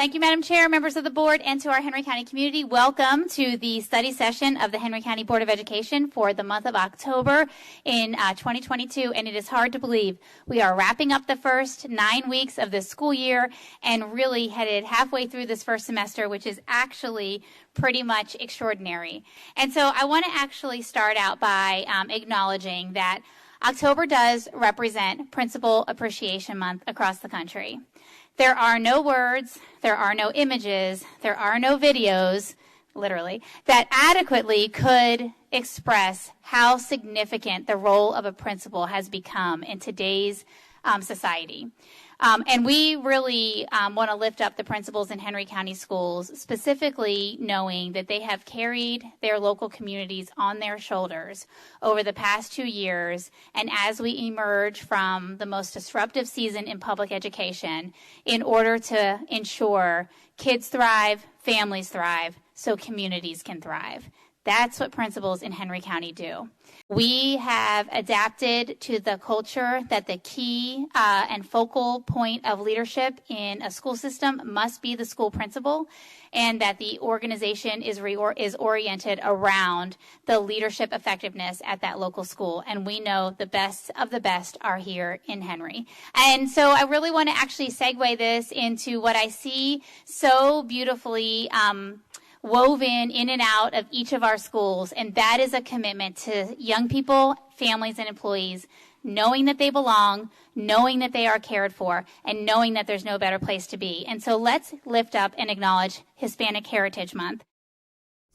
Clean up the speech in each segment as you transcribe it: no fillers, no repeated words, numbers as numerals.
Thank you, Madam Chair, members of the board, and to our Henry County community. Welcome to the study session of the Henry County Board of Education for the month of October in 2022. And it is hard to believe we are wrapping up the first 9 weeks of the school year and really headed halfway through this first semester, which is actually pretty much extraordinary. And so I want to actually start out by acknowledging that October does represent Principal Appreciation Month across the country. There are no words, there are no images, there are no videos, literally, that adequately could express how significant the role of a principal has become in today's society. And we really want to lift up the principals in Henry County schools, specifically knowing that they have carried their local communities on their shoulders over the past 2 years, and as we emerge from the most disruptive season in public education, in order to ensure kids thrive, families thrive, so communities can thrive. That's what principals in Henry County do. We have adapted to the culture that the key and focal point of leadership in a school system must be the school principal, and that the organization is oriented around the leadership effectiveness at that local school. And we know the best of the best are here in Henry. And so I really want to actually segue this into what I see so beautifully woven in and out of each of our schools, and that is a commitment to young people, families, and employees knowing that they belong, knowing that they are cared for, and knowing that there's no better place to be. And so let's lift up and acknowledge Hispanic Heritage Month.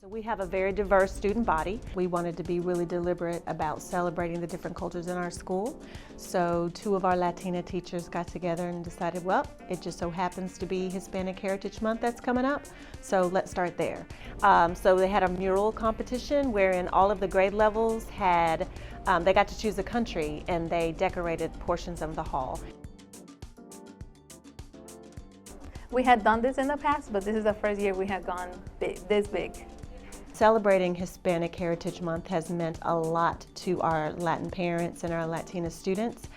So we have a very diverse student body. We wanted to be really deliberate about celebrating the different cultures in our school. So 2 of our Latina teachers got together and decided, well, it just so happens to be Hispanic Heritage Month that's coming up, so let's start there. So they had a mural competition wherein all of the grade levels had, they got to choose a country, and they decorated portions of the hall. We had done this in the past, but this is the first year we had gone this big. Celebrating Hispanic Heritage Month has meant a lot to our Latin parents and our Latina students,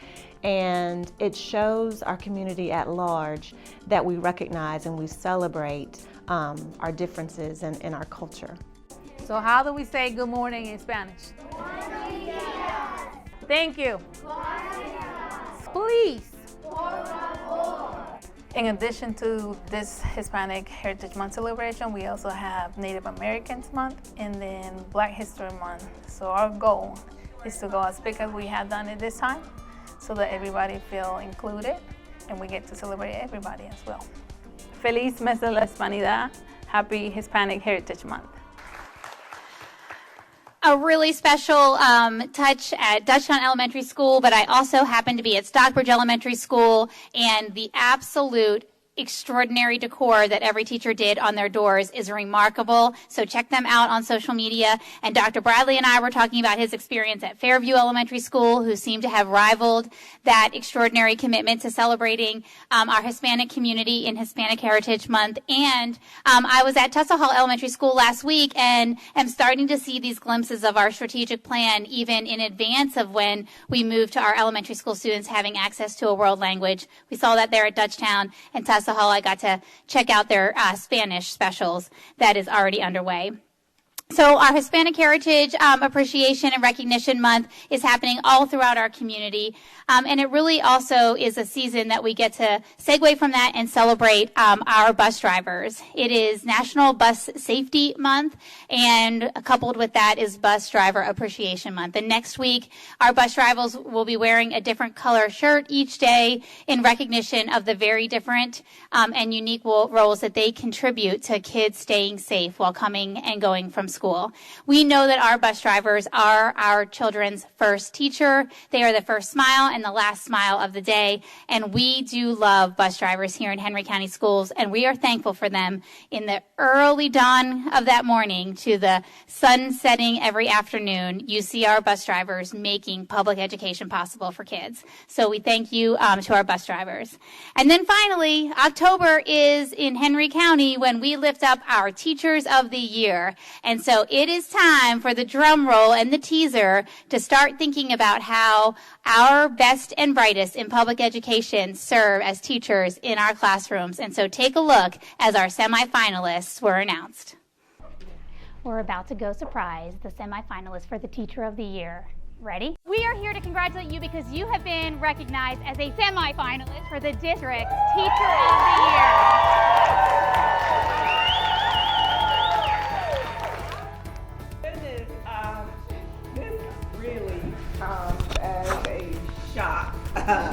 and it shows our community at large that we recognize and we celebrate our differences in our culture. So how do we say good morning in Spanish? Thank you. Please. In addition to this Hispanic Heritage Month celebration, we also have Native Americans Month and then Black History Month. So our goal is to go as big as we have done it this time, so that everybody feel included and we get to celebrate everybody as well. Feliz Mes de la Hispanidad. Happy Hispanic Heritage Month. A really special touch at Dutchtown Elementary School, but I also happen to be at Stockbridge Elementary School, and the absolute extraordinary decor that every teacher did on their doors is remarkable. So check them out on social media. And Dr. Bradley and I were talking about his experience at Fairview Elementary School, who seemed to have rivaled that extraordinary commitment to celebrating our Hispanic community in Hispanic Heritage Month. And I was at Tussa Hall Elementary School last week and am starting to see these glimpses of our strategic plan even in advance of when we move to our elementary school students having access to a world language. We saw that there at Dutchtown and Tussa Hall. I got to check out their Spanish specials that is already underway. So our Hispanic Heritage Appreciation and Recognition Month is happening all throughout our community. And it really also is a season that we get to segue from that and celebrate our bus drivers. It is National Bus Safety Month, and coupled with that is Bus Driver Appreciation Month. And next week, our bus drivers will be wearing a different color shirt each day in recognition of the very different and unique roles that they contribute to kids staying safe while coming and going from school. We know that our bus drivers are our children's first teacher. They are the first smile and the last smile of the day. And we do love bus drivers here in Henry County Schools, and we are thankful for them in the early dawn of that morning to the sun setting every afternoon. You see our bus drivers making public education possible for kids. So we thank you to our bus drivers. And then finally, October is in Henry County when we lift up our Teachers of the Year. And so it is time for the drum roll and the teaser to start thinking about how our best and brightest in public education serve as teachers in our classrooms. And so take a look as our semifinalists were announced. We're about to go surprise the semifinalists for the Teacher of the Year. Ready? We are here to congratulate you because you have been recognized as a semifinalist for the district's Teacher of the Year. Goodness, this really comes as a shock.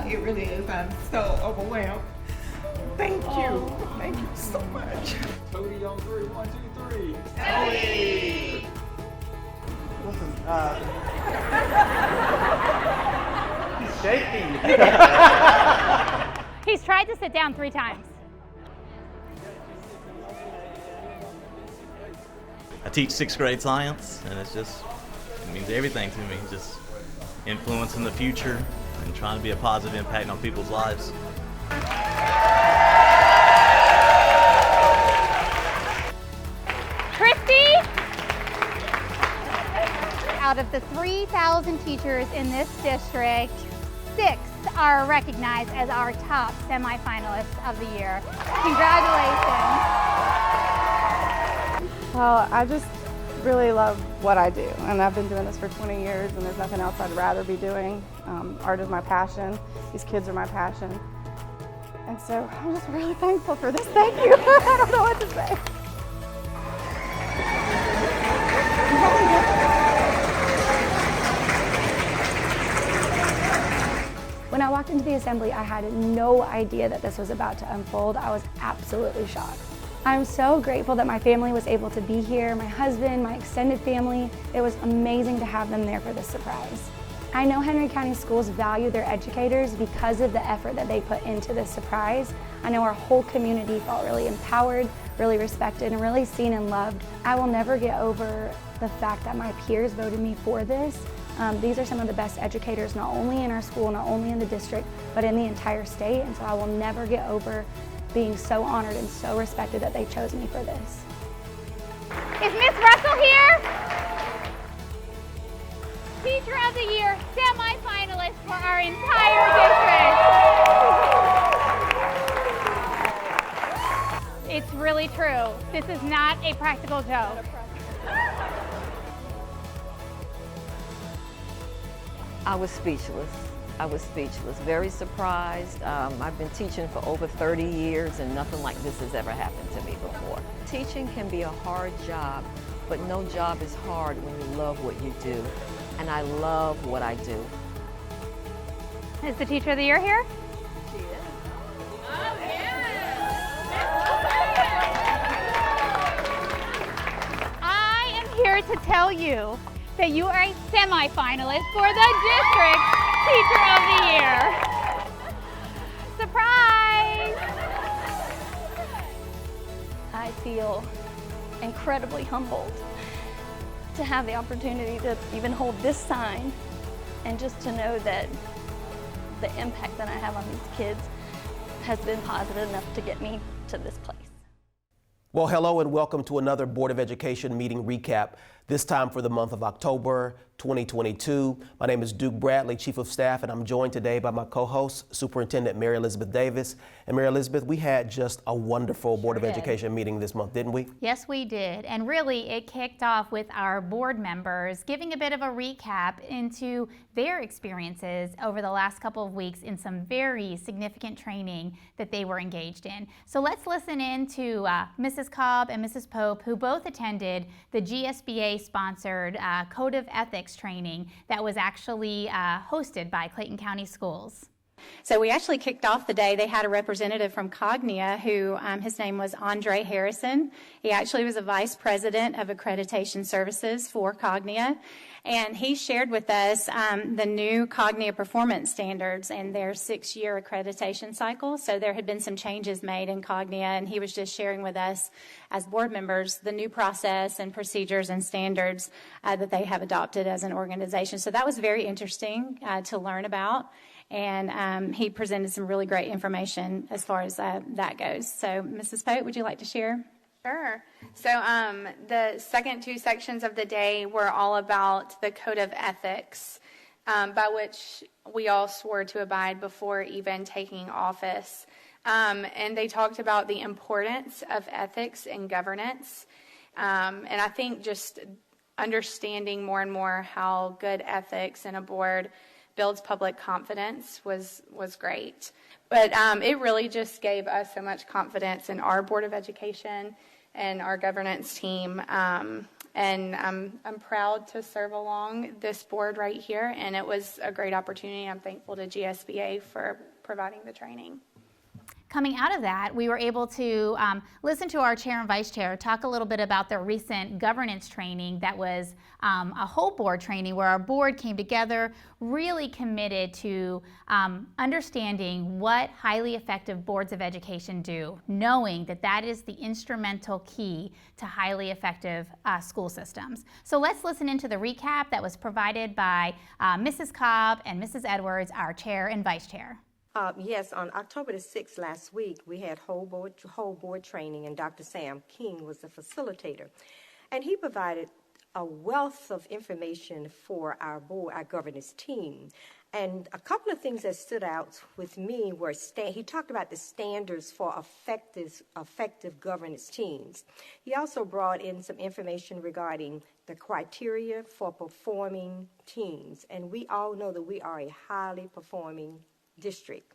It really is. I'm so overwhelmed. Thank you. Thank you so much. Cody on three. 1, 2, 3. Hey. Listen, he's shaking. He's tried to sit down 3 times. I teach 6th grade science, and it means everything to me. Just influencing the future and trying to be a positive impact on people's lives. Christy? Out of the 3,000 teachers in this district, 6 are recognized as our top semifinalists of the year. Congratulations. Well, I just really love what I do, and I've been doing this for 20 years, and there's nothing else I'd rather be doing. Art is my passion. These kids are my passion. And so I'm just really thankful for this. Thank you. I don't know what to say. When I walked into the assembly, I had no idea that this was about to unfold. I was absolutely shocked. I'm so grateful that my family was able to be here, my husband, my extended family. It was amazing to have them there for this surprise. I know Henry County schools value their educators because of the effort that they put into this surprise. I know our whole community felt really empowered, really respected, and really seen and loved. I will never get over the fact that my peers voted me for this. These are some of the best educators, not only in our school, not only in the district, but in the entire state. And so I will never get over being so honored and so respected that they chose me for this. Is Miss Russell here? Teacher of the Year, semi-finalist for our entire district. It's really true. This is not a practical joke. I was speechless. Very surprised. I've been teaching for over 30 years and nothing like this has ever happened to me before. Teaching can be a hard job, but no job is hard when you love what you do. And I love what I do. Is the Teacher of the Year here? She is. Oh, yeah. I am here to tell you that you are a semi-finalist for the District Teacher of the Year. Surprise! I feel incredibly humbled to have the opportunity to even hold this sign and just to know that the impact that I have on these kids has been positive enough to get me to this place. Well, hello and welcome to another Board of Education meeting recap, this time for the month of October 2022. My name is Duke Bradley, Chief of Staff, and I'm joined today by my co-host, Superintendent Mary Elizabeth Davis. And Mary Elizabeth, we had just a wonderful Board of Education meeting this month, didn't we? Yes, we did. And really, it kicked off with our board members giving a bit of a recap into their experiences over the last couple of weeks in some very significant training that they were engaged in. So let's listen in to Mrs. Cobb and Mrs. Pope, who both attended the GSBA-sponsored Code of Ethics training that was actually hosted by Clayton County Schools. So we actually kicked off the day. They had a representative from Cognia who, his name was Andre Harrison. He actually was a vice president of accreditation services for Cognia. And he shared with us the new Cognia performance standards and their 6-year accreditation cycle. So there had been some changes made in Cognia, and he was just sharing with us as board members the new process and procedures and standards that they have adopted as an organization. So that was very interesting to learn about. And he presented some really great information as far as that goes. So, Mrs. Pope, would you like to share? Sure. So the second two sections of the day were all about the code of ethics, by which we all swore to abide before even taking office. And they talked about the importance of ethics and governance. And I think just understanding more and more how good ethics in a board builds public confidence was great. But it really just gave us so much confidence in our Board of Education and our governance team. And I'm proud to serve along this board right here, and it was a great opportunity. I'm thankful to GSBA for providing the training. Coming out of that, we were able to listen to our chair and vice chair talk a little bit about their recent governance training that was a whole board training where our board came together, really committed to understanding what highly effective boards of education do, knowing that that is the instrumental key to highly effective school systems. So let's listen into the recap that was provided by Mrs. Cobb and Mrs. Edwards, our chair and vice chair. Yes, on October the 6th last week, we had whole board training, and Dr. Sam King was the facilitator. And he provided a wealth of information for our board, our governance team. And a couple of things that stood out with me were he talked about the standards for effective governance teams. He also brought in some information regarding the criteria for performing teams. And we all know that we are a highly performing district.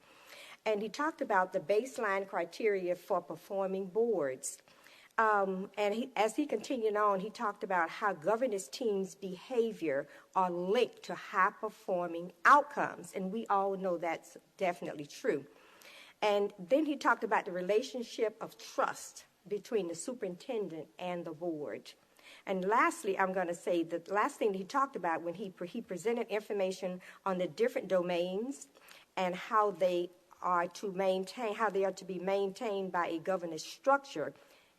And he talked about the baseline criteria for performing boards. As he continued on, he talked about how governance teams' behavior are linked to high-performing outcomes, and we all know that's definitely true. And then he talked about the relationship of trust between the superintendent and the board. And lastly, I'm going to say the last thing he talked about when he presented information on the different domains and how they are to be maintained by a governance structure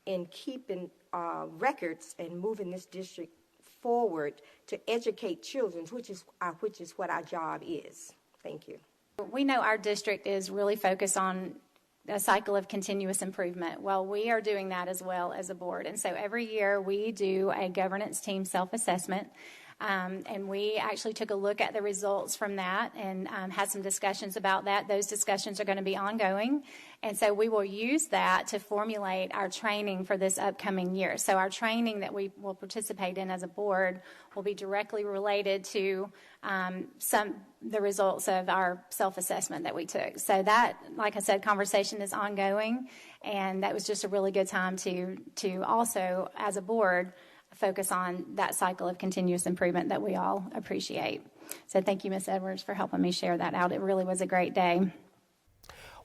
in keeping records and moving this district forward to educate children, which is what our job is. Thank you. We know our district is really focused on a cycle of continuous improvement. Well, we are doing that as well as a board. And so every year we do a governance team self-assessment. And we actually took a look at the results from that and had some discussions about that. Those discussions are going to be ongoing. And so we will use that to formulate our training for this upcoming year. So our training that we will participate in as a board will be directly related to the results of our self-assessment that we took. So that, like I said, conversation is ongoing. And that was just a really good time to also, as a board, focus on that cycle of continuous improvement that we all appreciate. So thank you, Ms. Edwards, for helping me share that out. It really was a great day.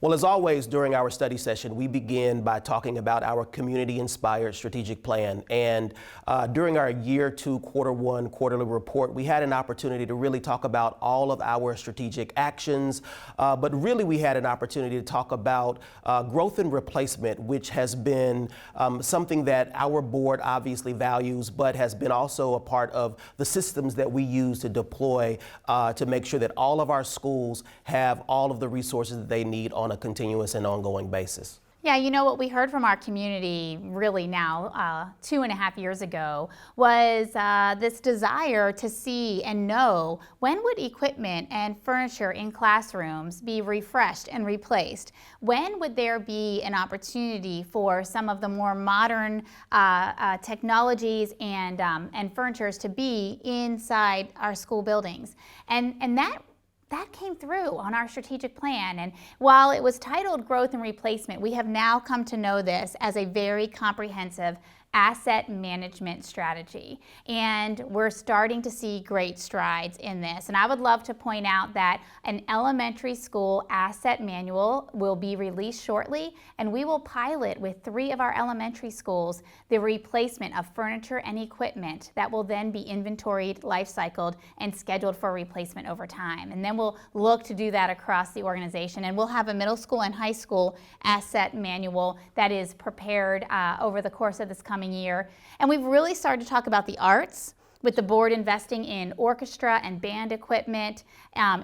Well, as always, during our study session, we begin by talking about our community-inspired strategic plan. And during our Year 2, Quarter 1 quarterly report, we had an opportunity to really talk about all of our strategic actions. But really, we had an opportunity to talk about growth and replacement, which has been something that our board obviously values, but has been also a part of the systems that we use to deploy to make sure that all of our schools have all of the resources that they need on a continuous and ongoing basis. Yeah, you know what we heard from our community really now 2.5 years ago was this desire to see and know when would equipment and furniture in classrooms be refreshed and replaced? When would there be an opportunity for some of the more modern technologies and furnitures to be inside our school buildings? And that came through on our strategic plan. And while it was titled Growth and Replacement, we have now come to know this as a very comprehensive asset management strategy. And we're starting to see great strides in this. And I would love to point out that an elementary school asset manual will be released shortly, and we will pilot with 3 of our elementary schools the replacement of furniture and equipment that will then be inventoried, life-cycled, and scheduled for replacement over time. And then we'll look to do that across the organization. And we'll have a middle school and high school asset manual that is prepared over the course of this coming year. And we've really started to talk about the arts. with the board investing in orchestra and band equipment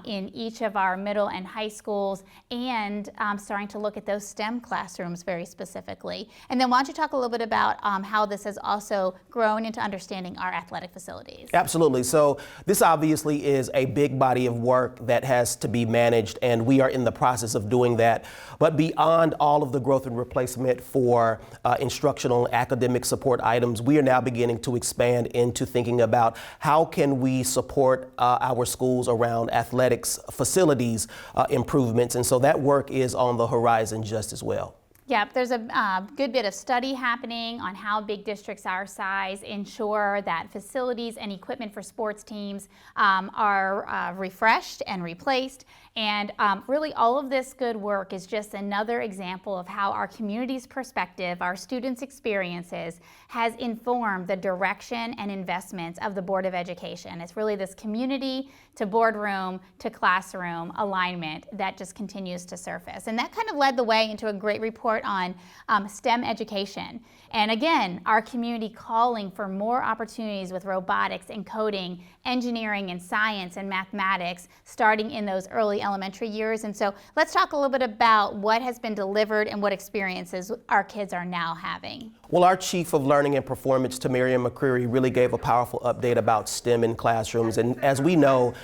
in each of our middle and high schools, and starting to look at those STEM classrooms very specifically. And then why don't you talk a little bit about how this has also grown into understanding our athletic facilities? Absolutely. So this obviously is a big body of work that has to be managed, and we are in the process of doing that. But beyond all of the growth and replacement for instructional and academic support items, we are now beginning to expand into thinking about how can we support our schools around athletics facilities improvements. And so that work is on the horizon just as well. Yep, there's a good bit of study happening on how big districts our size ensure that facilities and equipment for sports teams are refreshed and replaced. And really all of this good work is just another example of how our community's perspective, our students' experiences, has informed the direction and investments of the Board of Education. It's really this community to boardroom to classroom alignment that just continues to surface. And that kind of led the way into a great report on STEM education. And again, our community calling for more opportunities with robotics and coding, engineering and science and mathematics starting in those early elementary years. And so let's talk a little bit about what has been delivered and what experiences our kids are now having. Well, our Chief of Learning and Performance, Tamarian McCreary, really gave a powerful update about STEM in classrooms. And as we know,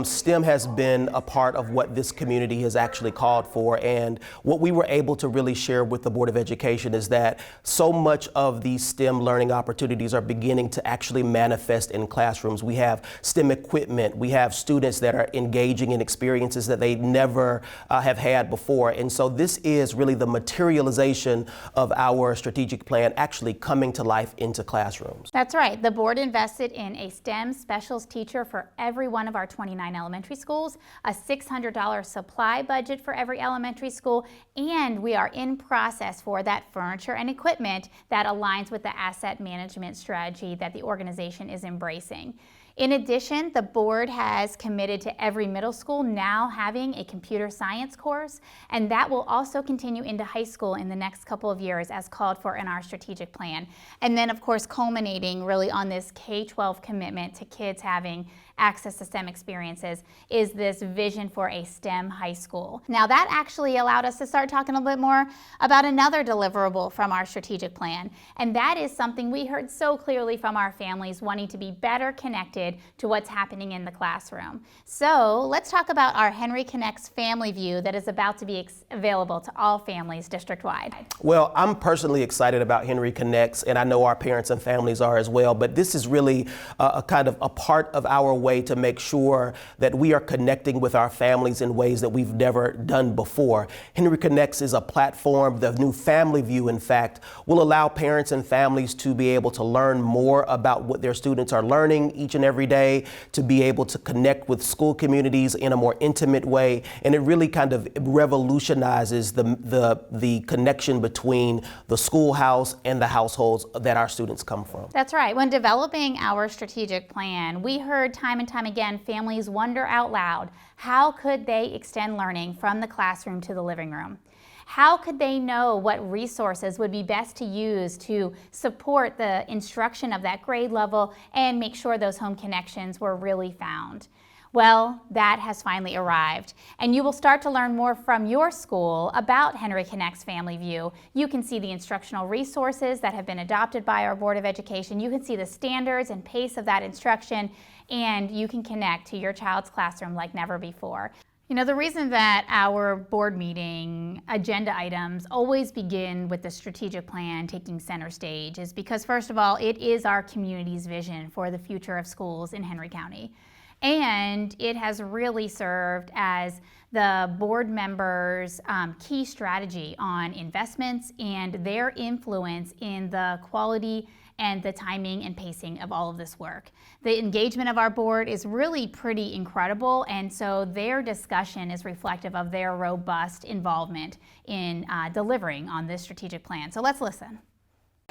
STEM has been a part of what this community has actually called for. And what we were able to really share with the Board of Education is that so much of these STEM learning opportunities are beginning to actually manifest in classrooms. We have STEM equipment. We have students that are engaging in experiences that they never have had before. And so this is really the materialization of our strategic plan actually coming to life into classrooms. That's right. The board invested in a STEM specials teacher for every one of our 29 elementary schools, a $600 supply budget for every elementary school, and we are in process for that furniture and equipment that aligns with the asset management strategy that the organization is embracing. In addition, the board has committed to every middle school now having a computer science course, and that will also continue into high school in the next couple of years as called for in our strategic plan. And then, of course, culminating really on this K-12 commitment to kids having access to STEM experiences is this vision for a STEM high school. Now that actually allowed us to start talking a little bit more about another deliverable from our strategic plan, and that is something we heard so clearly from our families wanting to be better connected to what's happening in the classroom. So let's talk about our Henry Connects Family View that is about to be available to all families district-wide. Well, I'm personally excited about Henry Connects, and I know our parents and families are as well, but this is really a kind of a part of our way to make sure that we are connecting with our families in ways that we've never done before. Henry Connects is a platform. The new Family View, in fact, will allow parents and families to be able to learn more about what their students are learning each and every day, to be able to connect with school communities in a more intimate way, and it really kind of revolutionizes the connection between the schoolhouse and the households that our students come from. That's right. When developing our strategic plan, we heard time and time again families wonder out loud, how could they extend learning from the classroom to the living room? How could they know what resources would be best to use to support the instruction of that grade level and make sure those home connections were really found? Well, that has finally arrived, and you will start to learn more from your school about Henry Connects Family View. You can see the instructional resources that have been adopted by our Board of Education. You can see the standards and pace of that instruction, and you can connect to your child's classroom like never before. You know, the reason that our board meeting agenda items always begin with the strategic plan taking center stage is because, first of all, it is our community's vision for the future of schools in Henry County. And it has really served as the board members' key strategy on investments and their influence in the quality and the timing and pacing of all of this work. The engagement of our board is really pretty incredible, and so their discussion is reflective of their robust involvement in delivering on this strategic plan. So let's listen.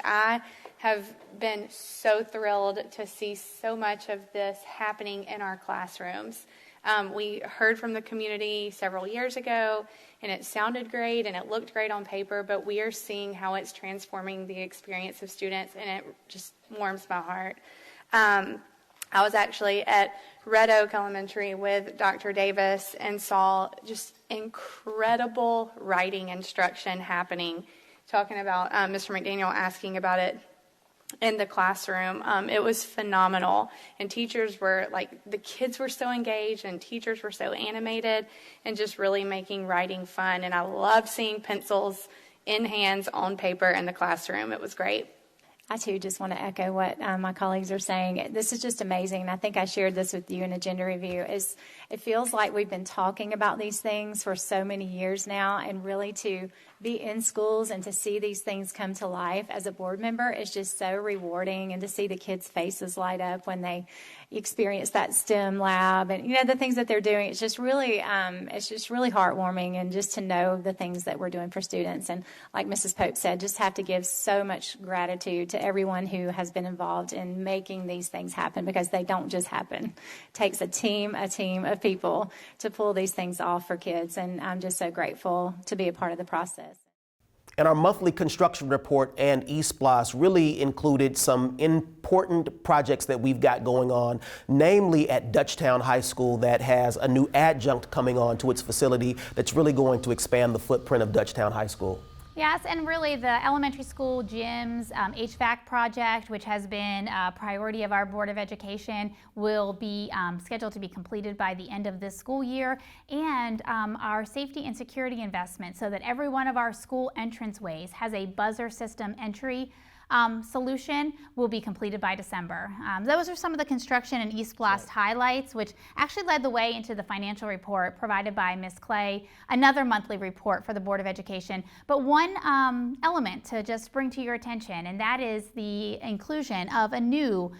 I have been so thrilled to see so much of this happening in our classrooms. We heard from the community several years ago, and it sounded great and it looked great on paper, but we are seeing how it's transforming the experience of students, and it just warms my heart. I was actually at Red Oak Elementary with Dr. Davis and saw just incredible writing instruction happening, talking about Mr. McDaniel asking about it in the classroom. It was phenomenal, and teachers were the kids were so engaged and teachers were so animated and just really making writing fun. And I loved seeing pencils in hands on paper in the classroom. It was great. I, too, just want to echo what my colleagues are saying. This is just amazing, and I think I shared this with you in a gender review. It feels like we've been talking about these things for so many years now, and really to be in schools and to see these things come to life as a board member is just so rewarding, and to see the kids' faces light up when they experience that STEM lab and the things that they're doing. It's just really heartwarming, and just to know the things that we're doing for students. And like Mrs. Pope said, just have to give so much gratitude to everyone who has been involved in making these things happen, because they don't just happen. It takes a team of people to pull these things off for kids, and I'm just so grateful to be a part of the process. And our monthly construction report and eSPLOS really included some important projects that we've got going on, namely at Dutchtown High School, that has a new adjunct coming on to its facility that's really going to expand the footprint of Dutchtown High School. Yes, and really the elementary school gyms HVAC project, which has been a priority of our Board of Education, will be scheduled to be completed by the end of this school year. And our safety and security investment, so that every one of our school entranceways has a buzzer system entry solution, will be completed by December. Those are some of the construction and eSPLOS highlights, which actually led the way into the financial report provided by Ms. Clay, another monthly report for the Board of Education. But one element to just bring to your attention, and that is the inclusion of a new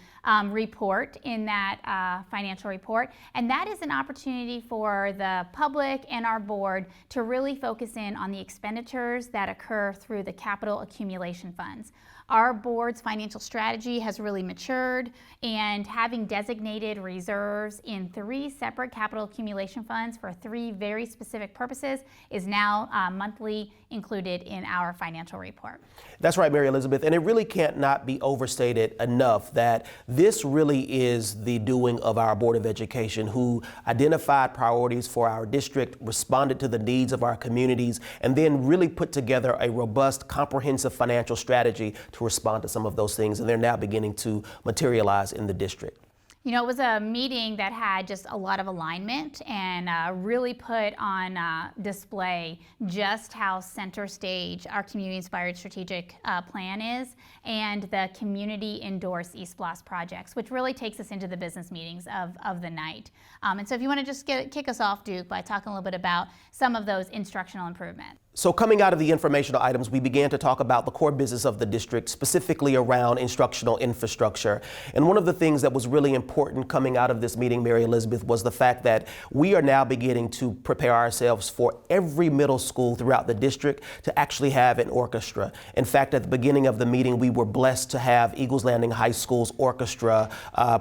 report in that financial report, and that is an opportunity for the public and our board to really focus in on the expenditures that occur through the capital accumulation funds. Our board's financial strategy has really matured, and having designated reserves in 3 separate capital accumulation funds for 3 very specific purposes is now monthly included in our financial report. That's right, Mary Elizabeth, and it really can't not be overstated enough that this really is the doing of our Board of Education, who identified priorities for our district, responded to the needs of our communities, and then really put together a robust, comprehensive financial strategy to respond to some of those things, and they're now beginning to materialize in the district. You know, it was a meeting that had just a lot of alignment and really put on display just how center stage our community-inspired strategic plan is, and the community-endorsed eSPLOS projects, which really takes us into the business meetings of the night. And so if you want to just kick us off, Duke, by talking a little bit about some of those instructional improvements. So coming out of the informational items, we began to talk about the core business of the district, specifically around instructional infrastructure. And one of the things that was really important coming out of this meeting, Mary Elizabeth, was the fact that we are now beginning to prepare ourselves for every middle school throughout the district to actually have an orchestra. In fact, at the beginning of the meeting, we were blessed to have Eagles Landing High School's orchestra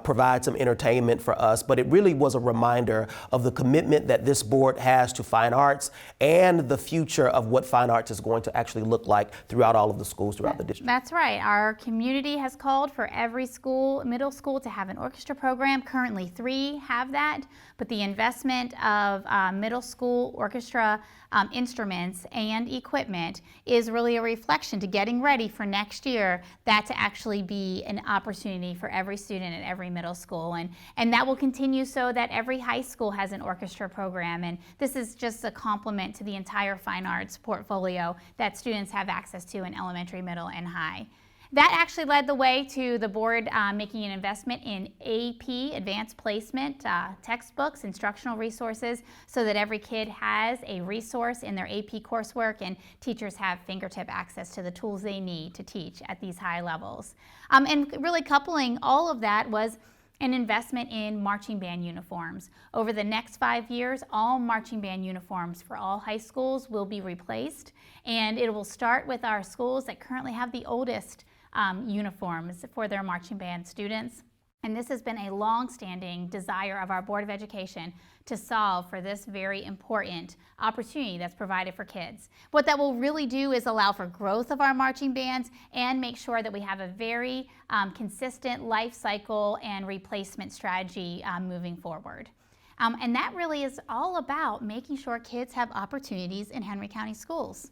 provide some entertainment for us. But it really was a reminder of the commitment that this board has to fine arts and the future of what fine arts is going to actually look like throughout all of the schools throughout the district. That's right. Our community has called for every school, middle school, to have an orchestra program. Currently 3 have that, but the investment of middle school orchestra instruments and equipment is really a reflection to getting ready for next year, that to actually be an opportunity for every student at every middle school. And that will continue so that every high school has an orchestra program. And this is just a complement to the entire fine arts portfolio that students have access to in elementary, middle, and high. That actually led the way to the board making an investment in AP, advanced placement, textbooks, instructional resources, so that every kid has a resource in their AP coursework and teachers have fingertip access to the tools they need to teach at these high levels. And really coupling all of that was an investment in marching band uniforms. Over the next 5 years, all marching band uniforms for all high schools will be replaced, and it will start with our schools that currently have the oldest uniforms for their marching band students. And this has been a long-standing desire of our Board of Education to solve for this very important opportunity that's provided for kids. What that will really do is allow for growth of our marching bands and make sure that we have a very consistent life cycle and replacement strategy moving forward. And that really is all about making sure kids have opportunities in Henry County schools.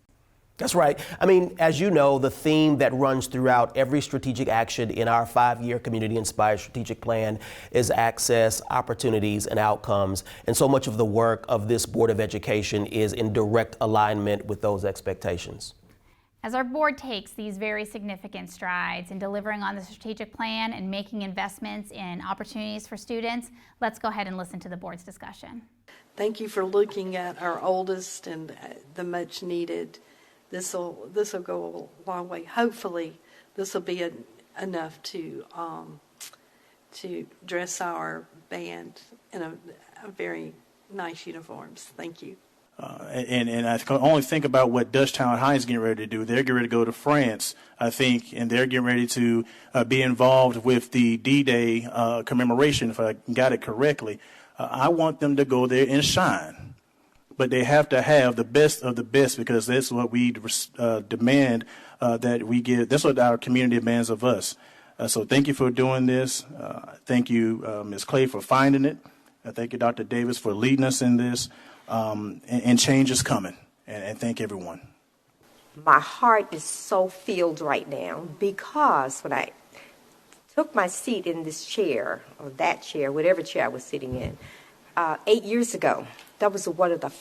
That's right. I mean, as you know, the theme that runs throughout every strategic action in our 5-year community-inspired strategic plan is access, opportunities, and outcomes. And so much of the work of this Board of Education is in direct alignment with those expectations. As our board takes these very significant strides in delivering on the strategic plan and making investments in opportunities for students, let's go ahead and listen to the board's discussion. Thank you for looking at our oldest and the much needed. This will go a long way. Hopefully, this will be enough to dress our band in a very nice uniforms. Thank you. And I can only think about what Dutchtown High is getting ready to do. They're getting ready to go to France, I think, and they're getting ready to be involved with the D-Day commemoration, if I got it correctly. I want them to go there and shine. But they have to have the best of the best, because that's what we demand that we give. That's what our community demands of us. So thank you for doing this. Thank you, Ms. Clay, for finding it. Thank you, Dr. Davis, for leading us in this. And change is coming. And thank everyone. My heart is so filled right now, because when I took my seat in this chair, or that chair, whatever chair I was sitting in, 8 years ago, that was one of the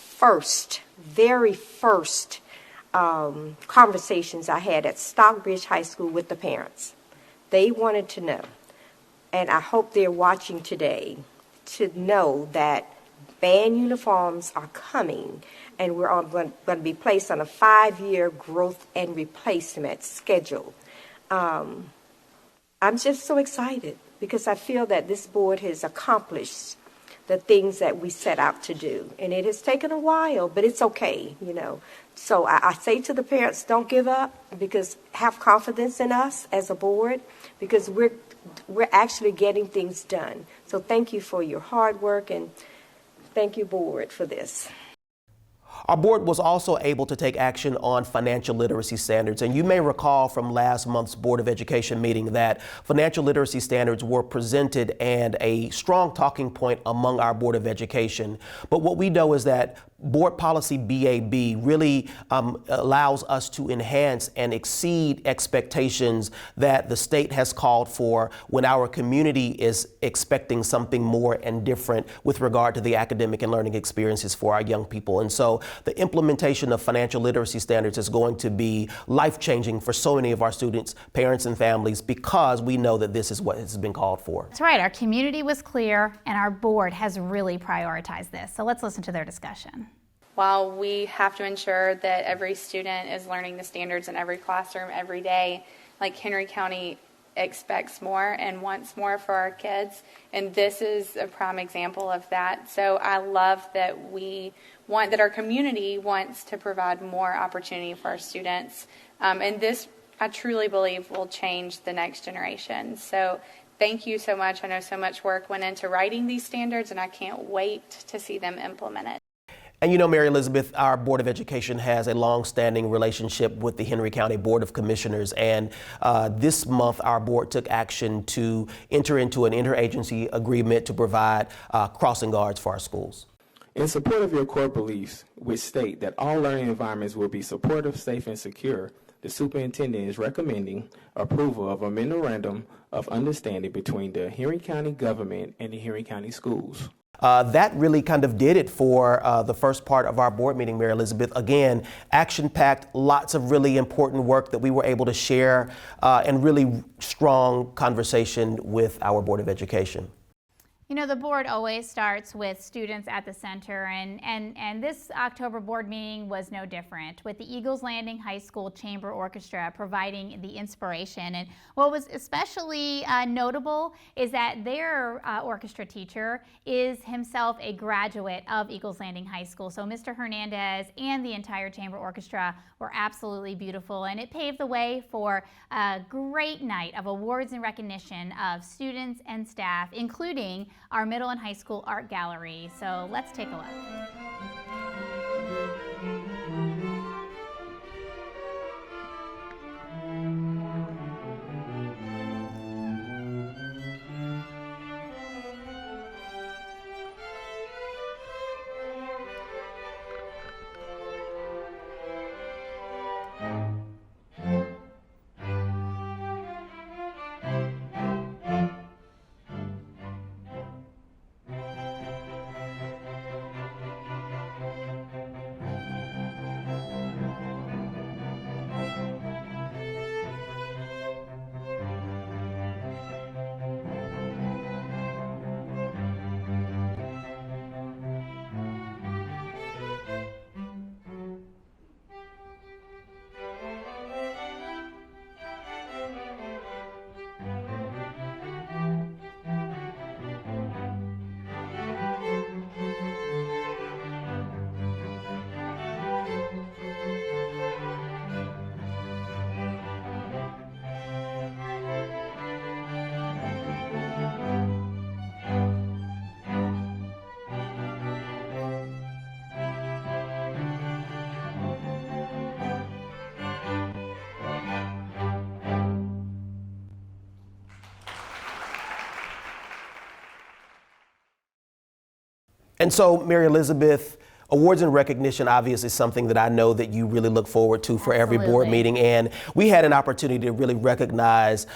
very first conversations I had at Stockbridge High School with the parents. They wanted to know, and I hope they're watching today, to know that band uniforms are coming, and we're going to be placed on a 5-year growth and replacement schedule. I'm just so excited, because I feel that this board has accomplished the things that we set out to do. And it has taken a while, but it's okay, you know. So I say to the parents, don't give up, because have confidence in us as a board, because we're actually getting things done. So thank you for your hard work, and thank you, board, for this. Our board was also able to take action on financial literacy standards. And you may recall from last month's Board of Education meeting that financial literacy standards were presented and a strong talking point among our Board of Education. But what we know is that Board Policy BAB really allows us to enhance and exceed expectations that the state has called for when our community is expecting something more and different with regard to the academic and learning experiences for our young people. And so the implementation of financial literacy standards is going to be life-changing for so many of our students, parents, and families, because we know that this is what has been called for. That's right. Our community was clear, and our board has really prioritized this. So let's listen to their discussion. While we have to ensure that every student is learning the standards in every classroom every day, like Henry County expects more and wants more for our kids, and this is a prime example of that. So I love that our community wants to provide more opportunity for our students, and this, I truly believe, will change the next generation. So thank you so much. I know so much work went into writing these standards, and I can't wait to see them implemented. And you know, Mary Elizabeth, our Board of Education has a long-standing relationship with the Henry County Board of Commissioners. And this month, our board took action to enter into an interagency agreement to provide crossing guards for our schools. In support of your core beliefs, which state that all learning environments will be supportive, safe, and secure, the superintendent is recommending approval of a memorandum of understanding between the Henry County government and the Henry County schools. That really kind of did it for the first part of our board meeting, Mary Elizabeth. Again, action-packed, lots of really important work that we were able to share, and really strong conversation with our Board of Education. You know, the board always starts with students at the center, and this October board meeting was no different, with the Eagles Landing High School Chamber Orchestra providing the inspiration. And what was especially notable is that their orchestra teacher is himself a graduate of Eagles Landing High School. So Mr. Hernandez and the entire chamber orchestra were absolutely beautiful, and it paved the way for a great night of awards and recognition of students and staff, including our middle and high school art gallery. So let's take a look. And so, Mary Elizabeth, awards and recognition obviously is something that I know that you really look forward to for every board meeting. And we had an opportunity to really recognize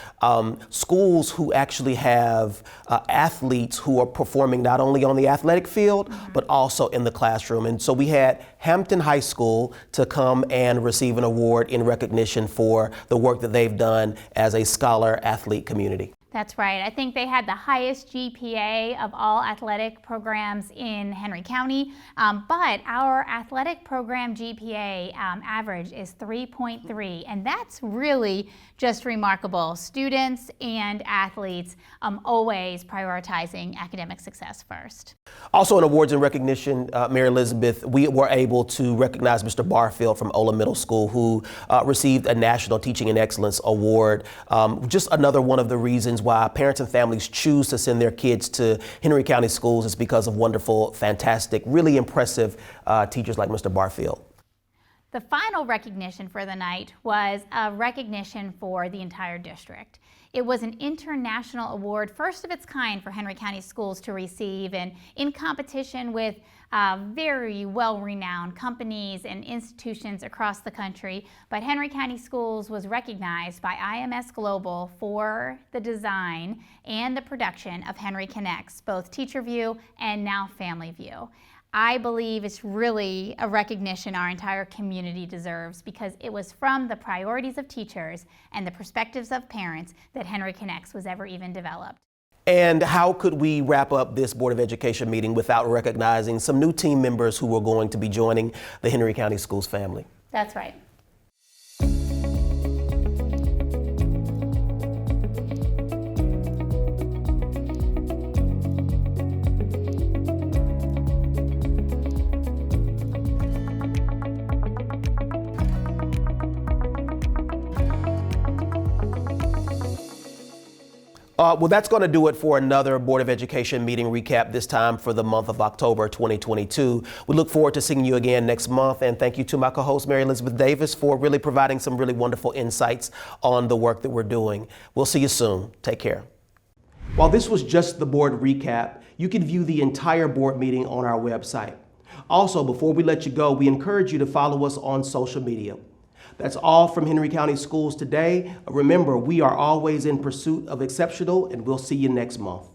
schools who actually have athletes who are performing not only on the athletic field, but also in the classroom. And so we had Hampton High School to come and receive an award in recognition for the work that they've done as a scholar athlete community. That's right. I think they had the highest GPA of all athletic programs in Henry County, but our athletic program GPA average is 3.3, and that's really just remarkable. Students and athletes always prioritizing academic success first. Also in awards and recognition, Mary Elizabeth, we were able to recognize Mr. Barfield from Ola Middle School, who received a National Teaching and Excellence Award. Just another one of the reasons why parents and families choose to send their kids to Henry County schools is because of wonderful, fantastic, really impressive teachers like Mr. Barfield. The final recognition for the night was a recognition for the entire district. It was an international award, first of its kind for Henry County schools to receive, and in competition with very well-renowned companies and institutions across the country. But Henry County Schools was recognized by IMS Global for the design and the production of Henry Connects, both Teacher View and now Family View. I believe it's really a recognition our entire community deserves, because it was from the priorities of teachers and the perspectives of parents that Henry Connects was ever even developed. And how could we wrap up this Board of Education meeting without recognizing some new team members who are going to be joining the Henry County Schools family? That's right. Well, that's going to do it for another Board of Education meeting recap, this time for the month of October 2022. We look forward to seeing you again next month, and thank you to my co-host Mary Elizabeth Davis for really providing some really wonderful insights on the work that we're doing. We'll see you soon. Take care. While this was just the board recap, you can view the entire board meeting on our website. Also, before we let you go, we encourage you to follow us on social media. That's all from Henry County Schools today. Remember, we are always in pursuit of exceptional, and we'll see you next month.